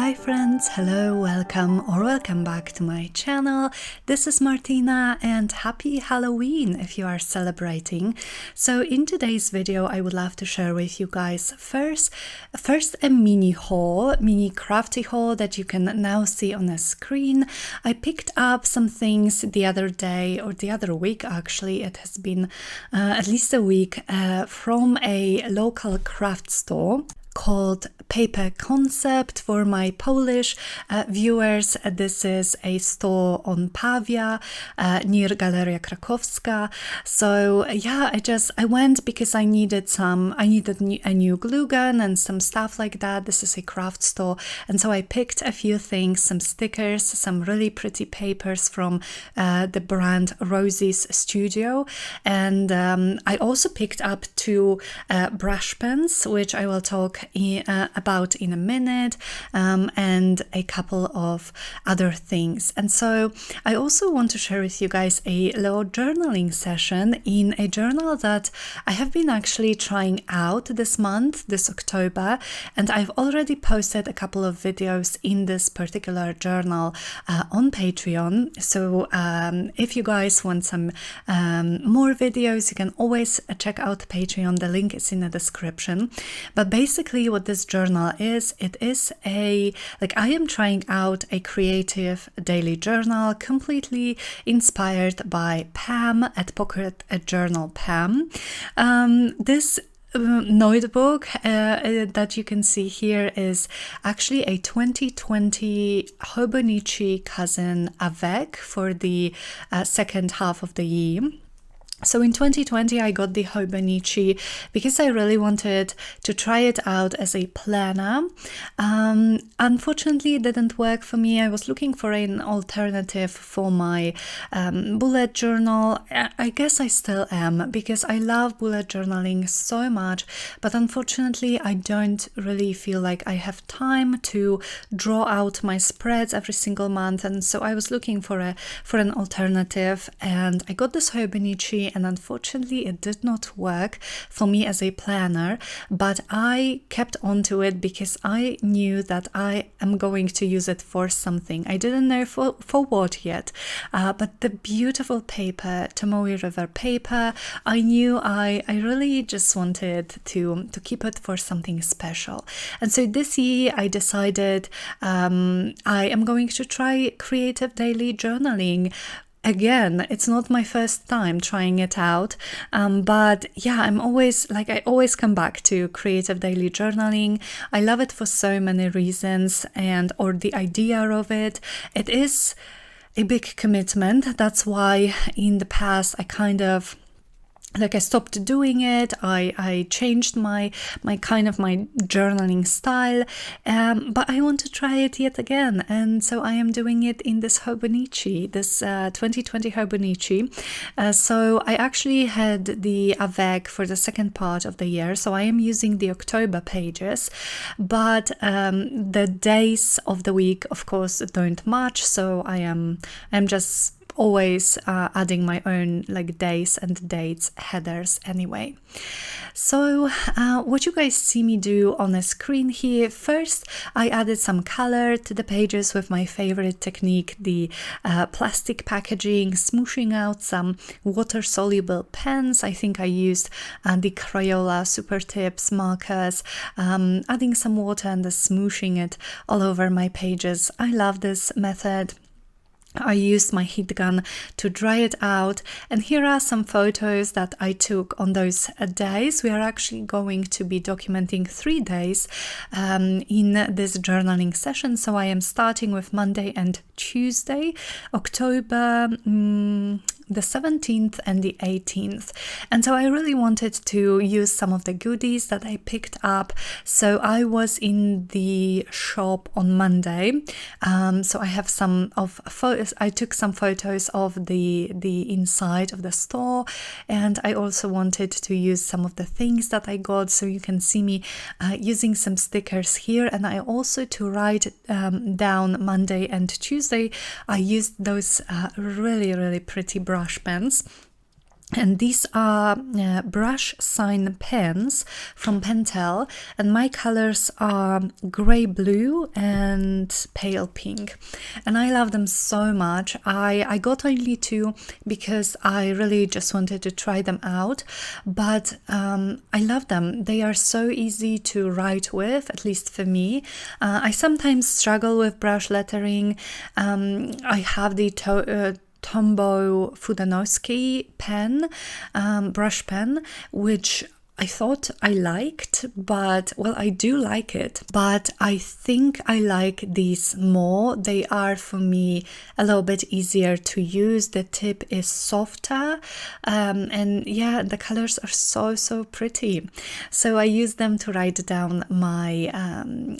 Hi friends, hello, welcome back to my channel. This is Martyna and happy Halloween if you are celebrating. So in today's video I would love to share with you guys first a mini crafty haul that you can now see on the screen. I picked up some things the other day, or the other week actually, it has been at least a week, from a local craft store called Paper Concept. For my Polish viewers, this is a store on Pawia near Galeria Krakowska. So yeah, I went because I needed a new glue gun and some stuff like that. This is a craft store, and so I picked a few things, some stickers, some really pretty papers from the brand Rosie's Studio, and I also picked up two brush pens, which I will talk about in a minute, and a couple of other things. And so I also want to share with you guys a little journaling session in a journal that I have been actually trying out this month, this October, and I've already posted a couple of videos in this particular journal on Patreon. So if you guys want some more videos, you can always check out Patreon. The link is in the description. But basically what this journal is, I am trying out a creative daily journal completely inspired by Pam at Pocket Journal Pam. This notebook that you can see here is actually a 2020 Hobonichi Cousin avec for the second half of the year. So in 2020 I got the Hobonichi because I really wanted to try it out as a planner. Unfortunately it didn't work for me. I was looking for an alternative for my bullet journal. I guess I still am, because I love bullet journaling so much, but unfortunately I don't really feel like I have time to draw out my spreads every single month, and so I was looking for an alternative, and I got this Hobonichi, and unfortunately it did not work for me as a planner, but I kept on to it because I knew that I am going to use it for something. I didn't know for what yet, but the beautiful paper, Tomoe River paper, I knew I really just wanted to keep it for something special. And so this year I decided I am going to try creative daily journaling. Again, it's not my first time trying it out, but yeah, I always come back to creative daily journaling. I love it for so many reasons, or the idea of it. It is a big commitment. That's why in the past I stopped doing it. I changed my journaling style, but I want to try it yet again, and so I am doing it in this Hobonichi, this 2020 Hobonichi. So I actually had the avec for the second part of the year, so I am using the October pages, but the days of the week of course don't match, so I'm just always adding my own days and dates headers anyway. So what you guys see me do on the screen here, first I added some color to the pages with my favorite technique, the plastic packaging, smooshing out some water-soluble pens. I think I used the Crayola Super Tips markers, adding some water and smooshing it all over my pages. I love this method. I used my heat gun to dry it out, and here are some photos that I took on those days. We are actually going to be documenting 3 days in this journaling session, so I am starting with Monday and Tuesday, October the 17th and the 18th. And so I really wanted to use some of the goodies that I picked up. So I was in the shop on Monday. So I have some of photos. I took some photos of the inside of the store, and I also wanted to use some of the things that I got. So you can see me using some stickers here, and I also to write down Monday and Tuesday. I used those really pretty brush pens. And these are brush sign pens from Pentel, and my colors are gray blue and pale pink, and I love them so much. I got only two because I really just wanted to try them out, but I love them. They are so easy to write with, at least for me. I sometimes struggle with brush lettering. I have the Tombow Fudanowski pen, brush pen, which I thought I liked, but well, I do like it, but I think I like these more. They are for me a little bit easier to use. The tip is softer, and yeah, the colors are so pretty. So I use them to write down my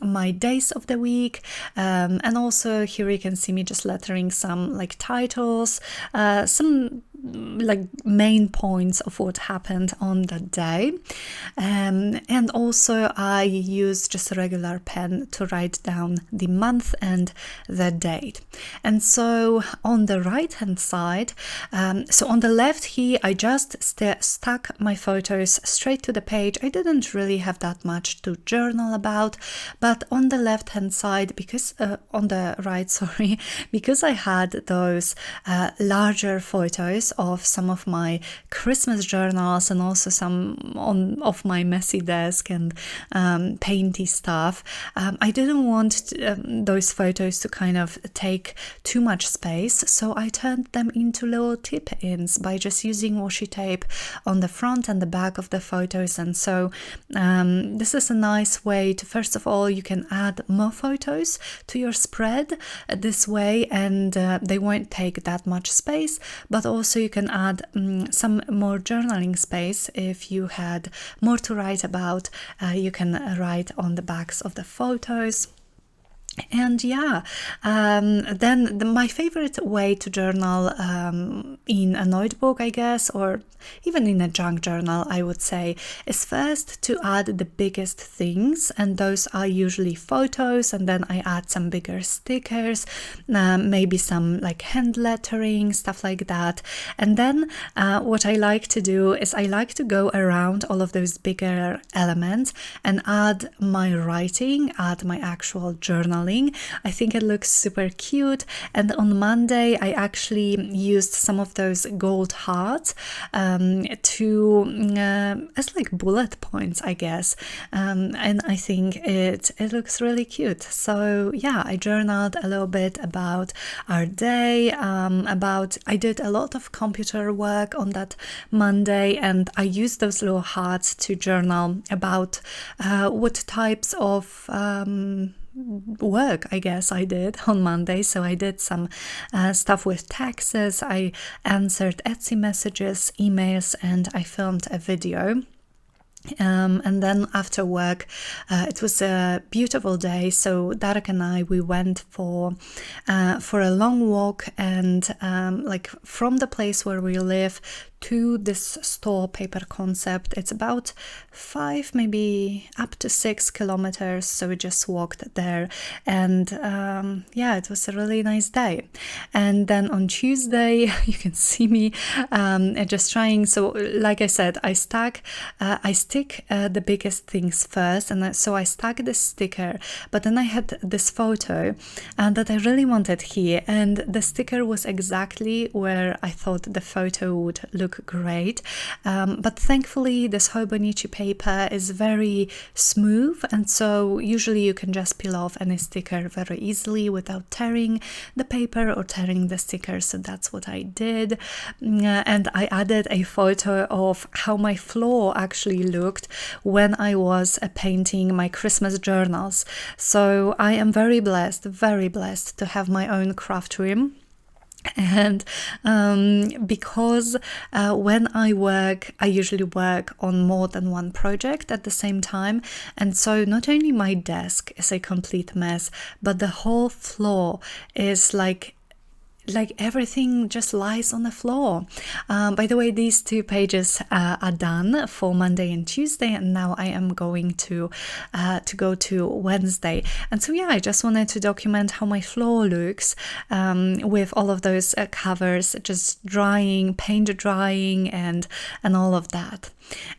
my days of the week, and also here you can see me just lettering some like titles, some like main points of what happened on that day. And also I use just a regular pen to write down the month and the date. And so on the right hand side, so on the left here, I just stuck my photos straight to the page. I didn't really have that much to journal about, but on the left hand side, because on the right, sorry, because I had those larger photos of some of my Christmas journals and also some of my messy desk and painty stuff, I didn't want those photos to kind of take too much space, so I turned them into little tip-ins by just using washi tape on the front and the back of the photos. And so this is a nice way to, first of all, you can add more photos to your spread this way, and they won't take that much space, but also you can add some more journaling space. If you had more to write about, you can write on the backs of the photos. And yeah, then my favorite way to journal in a notebook, I guess, or even in a junk journal, I would say, is first to add the biggest things, and those are usually photos, and then I add some bigger stickers, maybe some like hand lettering, stuff like that. And then what I like to do is I like to go around all of those bigger elements and add my writing, add my actual journal. I think it looks super cute. And on Monday I actually used some of those gold hearts to as like bullet points, I guess, and I think it looks really cute. So yeah, I journaled a little bit about our day, I did a lot of computer work on that Monday, and I used those little hearts to journal about what types of work, I guess, I did on Monday. So I did some stuff with taxes, I answered Etsy messages, emails, and I filmed a video. And then after work, it was a beautiful day, so Darek and I, we went for a long walk, and like from the place where we live to this store, Paper Concept, it's about 5, maybe up to 6 kilometers, so we just walked there, and yeah, it was a really nice day. And then on Tuesday, you can see me just trying, so like I said, I stick the biggest things first, and so I stuck this sticker, but then I had this photo that I really wanted here, and the sticker was exactly where I thought the photo would look great, but thankfully this Hobonichi paper is very smooth, and so usually you can just peel off any sticker very easily without tearing the paper or tearing the sticker. So that's what I did, and I added a photo of how my floor actually looked when I was painting my Christmas journals. So I am very blessed to have my own craft room. And because when I work, I usually work on more than one project at the same time, and so not only my desk is a complete mess, but the whole floor is like like everything just lies on the floor. By the way, these 2 pages are done for Monday and Tuesday, and now I am going to go to Wednesday. And so yeah, I just wanted to document how my floor looks with all of those covers just drying, paint drying, and all of that.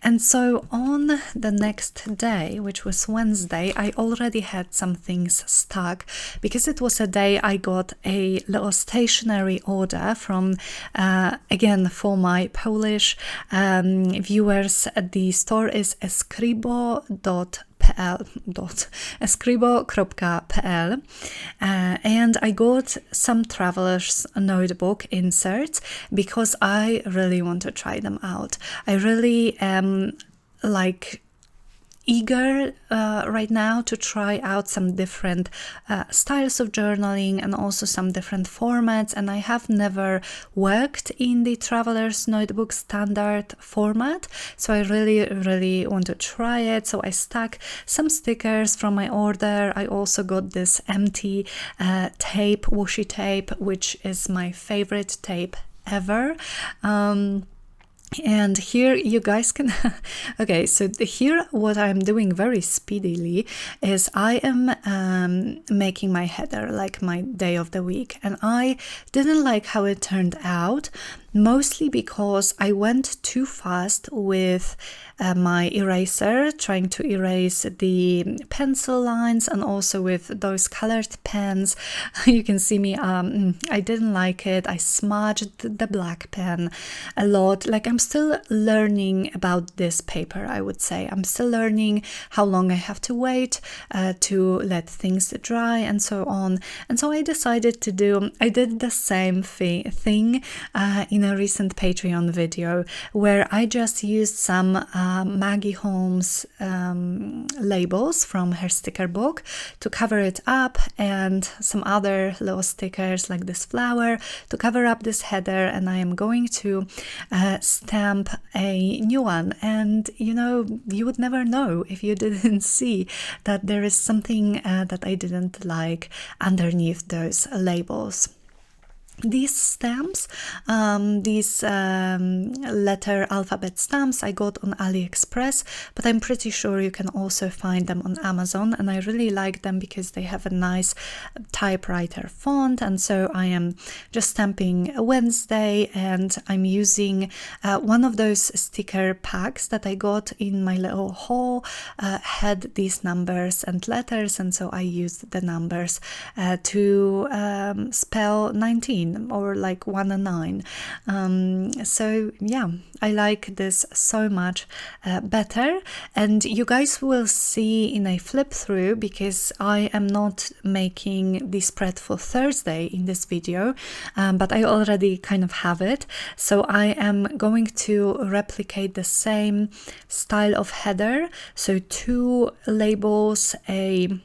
And so on the next day, which was Wednesday, I already had some things stuck because it was a day I got a little stationery order from, again, for my Polish viewers. The store is escribo.pl, and I got some traveler's notebook inserts because I really want to try them out. I really am like eager right now to try out some different styles of journaling and also some different formats, and I have never worked in the traveler's notebook standard format, so I really want to try it. So I stuck some stickers from my order. I also got this empty tape, washi tape, which is my favorite tape ever. And here you guys can okay, so here what I'm doing very speedily is I am making my header, like my day of the week, and I didn't like how it turned out, mostly because I went too fast with my eraser, trying to erase the pencil lines, and also with those colored pens. You can see me, I didn't like it. I smudged the black pen a lot. Like, I'm still learning about this paper, I would say. I'm still learning how long I have to wait to let things dry and so on. And so I decided I did the same thing in a recent Patreon video where I just used some Maggie Holmes labels from her sticker book to cover it up, and some other little stickers like this flower to cover up this header, and I am going to stamp a new one. And you know, you would never know if you didn't see that there is something that I didn't like underneath those labels. These stamps, these letter alphabet stamps, I got on AliExpress, but I'm pretty sure you can also find them on Amazon, and I really like them because they have a nice typewriter font. And so I am just stamping Wednesday, and I'm using one of those sticker packs that I got in my little haul, had these numbers and letters, and so I used the numbers to spell 19, or like 1 and 9. So yeah, I like this so much better, and you guys will see in a flip through, because I am not making the spread for Thursday in this video, but I already kind of have it. So I am going to replicate the same style of header, so 2 labels, a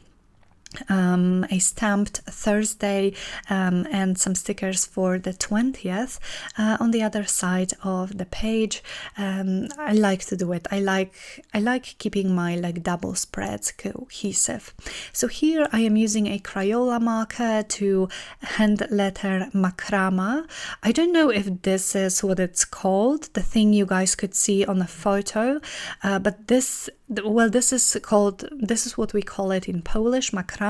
stamped Thursday and some stickers for the 20th on the other side of the page. I like to do it. I like keeping my like double spreads cohesive. So here I am using a Crayola marker to hand letter macrama. I don't know if this is what it's called, the thing you guys could see on a photo, but this is what we call it in Polish, macrama.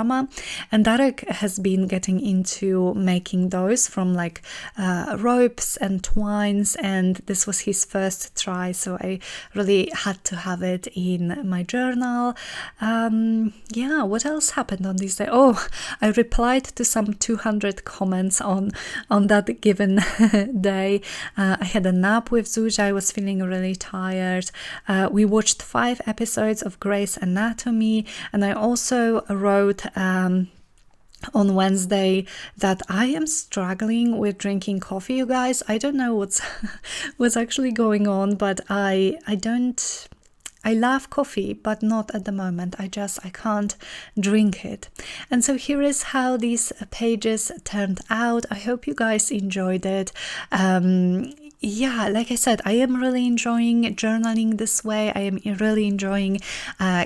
And Darek has been getting into making those from like ropes and twines, and this was his first try, so I really had to have it in my journal. Yeah, what else happened on this day? Oh, I replied to some 200 comments on that given day. I had a nap with Zuzia. I was feeling really tired. We watched 5 episodes of Grey's Anatomy, and I also wrote on Wednesday that I am struggling with drinking coffee, you guys. I don't know what's actually going on, but I love coffee, but not at the moment. I can't drink it. And so here is how these pages turned out. I hope you guys enjoyed it. yeah, like I said, I am really enjoying journaling this way. I am really enjoying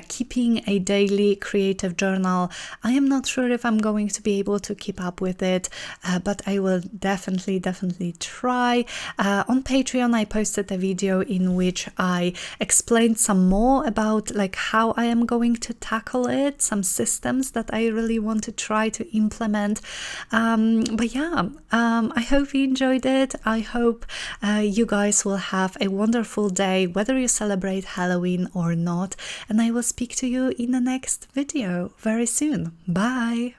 keeping a daily creative journal. I am not sure if I'm going to be able to keep up with it, but I will definitely try. On Patreon, I posted a video in which I explained some more about like how I am going to tackle it, some systems that I really want to try to implement. But yeah, I hope you enjoyed it. I hope you guys will have a wonderful day, whether you celebrate Halloween or not. And I will speak to you in the next video very soon. Bye!